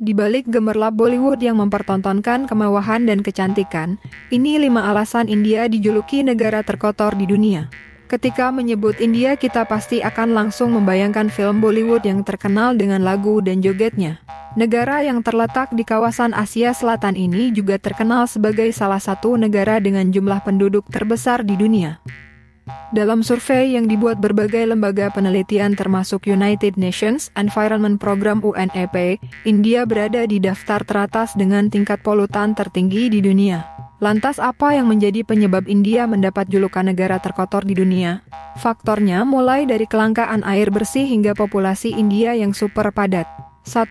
Di balik gemerlap Bollywood yang mempertontonkan kemewahan dan kecantikan, ini 5 alasan India dijuluki negara terkotor di dunia. Ketika menyebut India, kita pasti akan langsung membayangkan film Bollywood yang terkenal dengan lagu dan jogetnya. Negara yang terletak di kawasan Asia Selatan ini juga terkenal sebagai salah satu negara dengan jumlah penduduk terbesar di dunia. Dalam survei yang dibuat berbagai lembaga penelitian termasuk United Nations Environment Program UNEP, India berada di daftar teratas dengan tingkat polutan tertinggi di dunia. Lantas apa yang menjadi penyebab India mendapat julukan negara terkotor di dunia? Faktornya mulai dari kelangkaan air bersih hingga populasi India yang super padat. 1.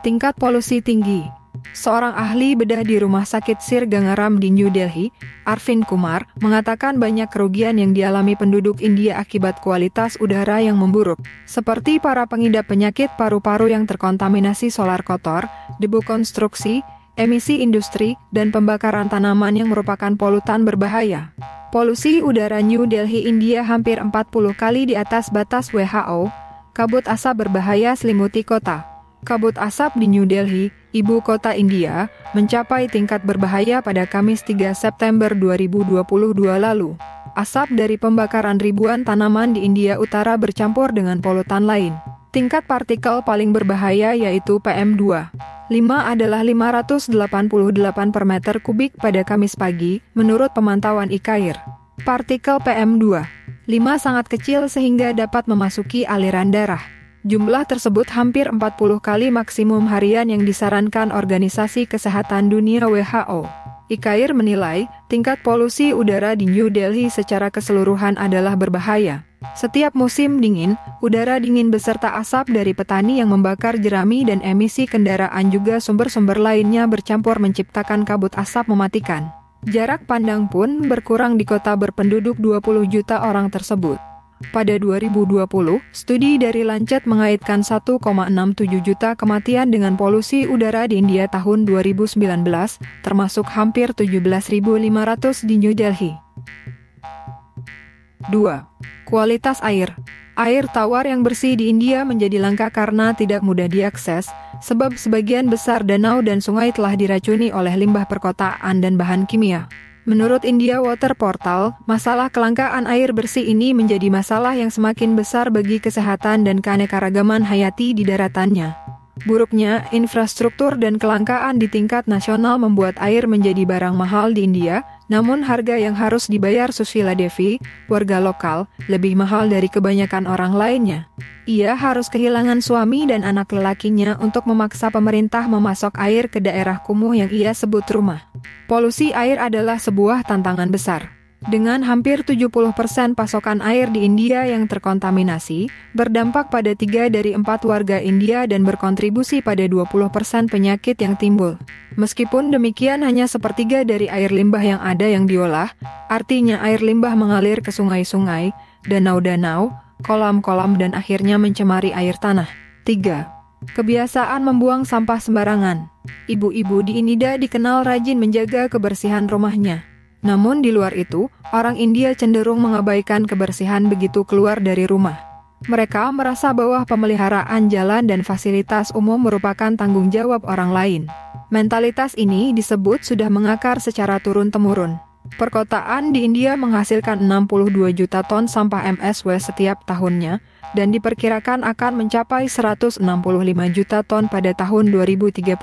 Tingkat polusi tinggi. Seorang ahli bedah di Rumah Sakit Sir Gangaram di New Delhi, Arvind Kumar, mengatakan banyak kerugian yang dialami penduduk India akibat kualitas udara yang memburuk, seperti para pengidap penyakit paru-paru yang terkontaminasi solar kotor, debu konstruksi, emisi industri, dan pembakaran tanaman yang merupakan polutan berbahaya. Polusi udara New Delhi, India hampir 40 kali di atas batas WHO. Kabut asap berbahaya selimuti kota. Kabut asap di New Delhi, ibu kota India, mencapai tingkat berbahaya pada Kamis 3 September 2022 lalu. Asap dari pembakaran ribuan tanaman di India Utara bercampur dengan polutan lain. Tingkat partikel paling berbahaya yaitu PM2. 5 adalah 588 per meter kubik pada Kamis pagi, menurut pemantauan ICAIR. Partikel PM2. 5 sangat kecil sehingga dapat memasuki aliran darah. Jumlah tersebut hampir 40 kali maksimum harian yang disarankan Organisasi Kesehatan Dunia WHO. ICAIR menilai, tingkat polusi udara di New Delhi secara keseluruhan adalah berbahaya. Setiap musim dingin, udara dingin beserta asap dari petani yang membakar jerami dan emisi kendaraan juga sumber-sumber lainnya bercampur menciptakan kabut asap mematikan. Jarak pandang pun berkurang di kota berpenduduk 20 juta orang tersebut. Pada 2020, studi dari Lancet mengaitkan 1,67 juta kematian dengan polusi udara di India tahun 2019, termasuk hampir 17.500 di New Delhi. 2. Kualitas air. Air tawar yang bersih di India menjadi langka karena tidak mudah diakses, sebab sebagian besar danau dan sungai telah diracuni oleh limbah perkotaan dan bahan kimia. Menurut India Water Portal, masalah kelangkaan air bersih ini menjadi masalah yang semakin besar bagi kesehatan dan keanekaragaman hayati di daratannya. Buruknya infrastruktur dan kelangkaan di tingkat nasional membuat air menjadi barang mahal di India, namun harga yang harus dibayar Susila Devi, warga lokal, lebih mahal dari kebanyakan orang lainnya. Ia harus kehilangan suami dan anak lelakinya untuk memaksa pemerintah memasok air ke daerah kumuh yang ia sebut rumah. Polusi air adalah sebuah tantangan besar. Dengan hampir 70% pasokan air di India yang terkontaminasi, berdampak pada 3 dari 4 warga India dan berkontribusi pada 20% penyakit yang timbul. Meskipun demikian, hanya sepertiga dari air limbah yang ada yang diolah, artinya air limbah mengalir ke sungai-sungai, danau-danau, kolam-kolam dan akhirnya mencemari air tanah. 3. Kebiasaan membuang sampah sembarangan. Ibu-ibu di India dikenal rajin menjaga kebersihan rumahnya. Namun di luar itu, orang India cenderung mengabaikan kebersihan begitu keluar dari rumah. Mereka merasa bahwa pemeliharaan jalan dan fasilitas umum merupakan tanggung jawab orang lain. Mentalitas ini disebut sudah mengakar secara turun-temurun. Perkotaan di India menghasilkan 62 juta ton sampah MSW setiap tahunnya, dan diperkirakan akan mencapai 165 juta ton pada tahun 2030.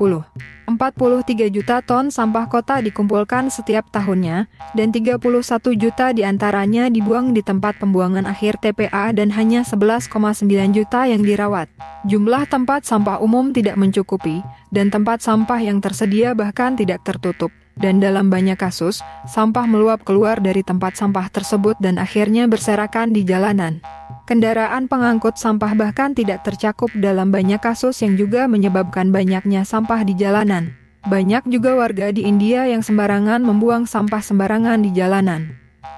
43 juta ton sampah kota dikumpulkan setiap tahunnya, dan 31 juta diantaranya dibuang di tempat pembuangan akhir TPA dan hanya 11,9 juta yang dirawat. Jumlah tempat sampah umum tidak mencukupi, dan tempat sampah yang tersedia bahkan tidak tertutup. Dan dalam banyak kasus, sampah meluap keluar dari tempat sampah tersebut dan akhirnya berserakan di jalanan. Kendaraan pengangkut sampah bahkan tidak tercakup dalam banyak kasus yang juga menyebabkan banyaknya sampah di jalanan. Banyak juga warga di India yang sembarangan membuang sampah sembarangan di jalanan.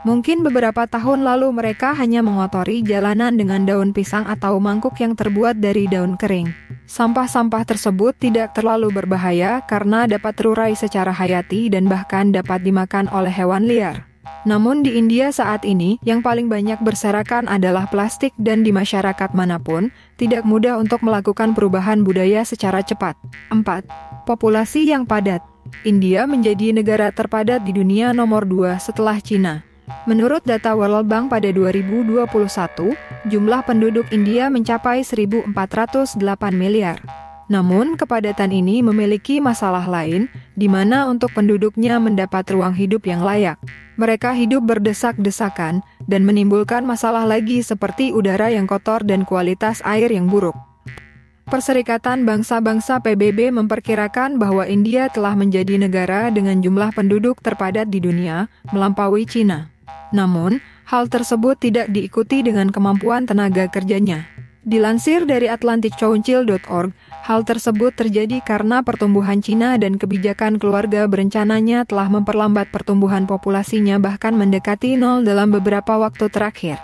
Mungkin beberapa tahun lalu mereka hanya mengotori jalanan dengan daun pisang atau mangkuk yang terbuat dari daun kering. Sampah-sampah tersebut tidak terlalu berbahaya karena dapat terurai secara hayati dan bahkan dapat dimakan oleh hewan liar. Namun di India saat ini, yang paling banyak berserakan adalah plastik dan di masyarakat manapun, tidak mudah untuk melakukan perubahan budaya secara cepat. 4. Populasi yang padat. India menjadi negara terpadat di dunia nomor 2 setelah Cina. Menurut data World Bank pada 2021, jumlah penduduk India mencapai 1.408 miliar. Namun, kepadatan ini memiliki masalah lain, di mana untuk penduduknya mendapat ruang hidup yang layak. Mereka hidup berdesak-desakan, dan menimbulkan masalah lagi seperti udara yang kotor dan kualitas air yang buruk. Perserikatan Bangsa-Bangsa PBB memperkirakan bahwa India telah menjadi negara dengan jumlah penduduk terpadat di dunia, melampaui Cina. Namun, hal tersebut tidak diikuti dengan kemampuan tenaga kerjanya. Dilansir dari atlanticouncil.org, hal tersebut terjadi karena pertumbuhan Cina dan kebijakan keluarga berencananya telah memperlambat pertumbuhan populasinya bahkan mendekati nol dalam beberapa waktu terakhir.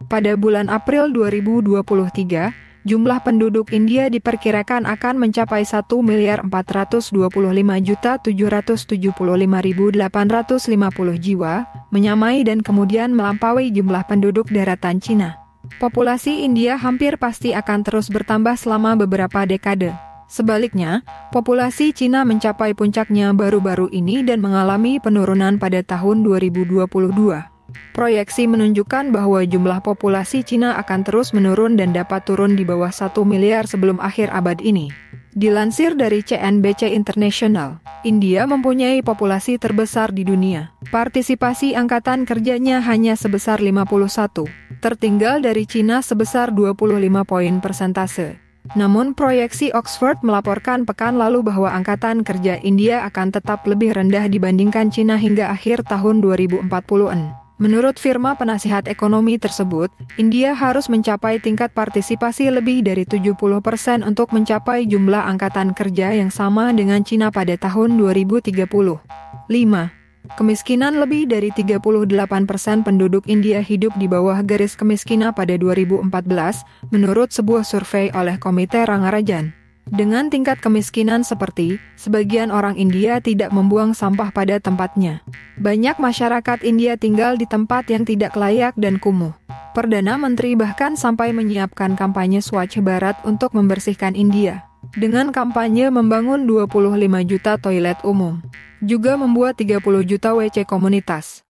Pada bulan April 2023, jumlah penduduk India diperkirakan akan mencapai 1.425.775.850 jiwa, menyamai dan kemudian melampaui jumlah penduduk daratan Cina. Populasi India hampir pasti akan terus bertambah selama beberapa dekade. Sebaliknya, populasi Cina mencapai puncaknya baru-baru ini dan mengalami penurunan pada tahun 2022. Proyeksi menunjukkan bahwa jumlah populasi Cina akan terus menurun dan dapat turun di bawah 1 miliar sebelum akhir abad ini. Dilansir dari CNBC International, India mempunyai populasi terbesar di dunia. Partisipasi angkatan kerjanya hanya sebesar 51, tertinggal dari Cina sebesar 25 poin persentase. Namun proyeksi Oxford melaporkan pekan lalu bahwa angkatan kerja India akan tetap lebih rendah dibandingkan Cina hingga akhir tahun 2040-an. Menurut firma penasihat ekonomi tersebut, India harus mencapai tingkat partisipasi lebih dari 70% untuk mencapai jumlah angkatan kerja yang sama dengan Cina pada tahun 2030. 5. Kemiskinan. Lebih dari 38% penduduk India hidup di bawah garis kemiskinan pada 2014, menurut sebuah survei oleh Komite Rangarajan. Dengan tingkat kemiskinan seperti, sebagian orang India tidak membuang sampah pada tempatnya. Banyak masyarakat India tinggal di tempat yang tidak layak dan kumuh. Perdana Menteri bahkan sampai menyiapkan kampanye Swachh Bharat untuk membersihkan India. Dengan kampanye membangun 25 juta toilet umum. Juga membuat 30 juta WC komunitas.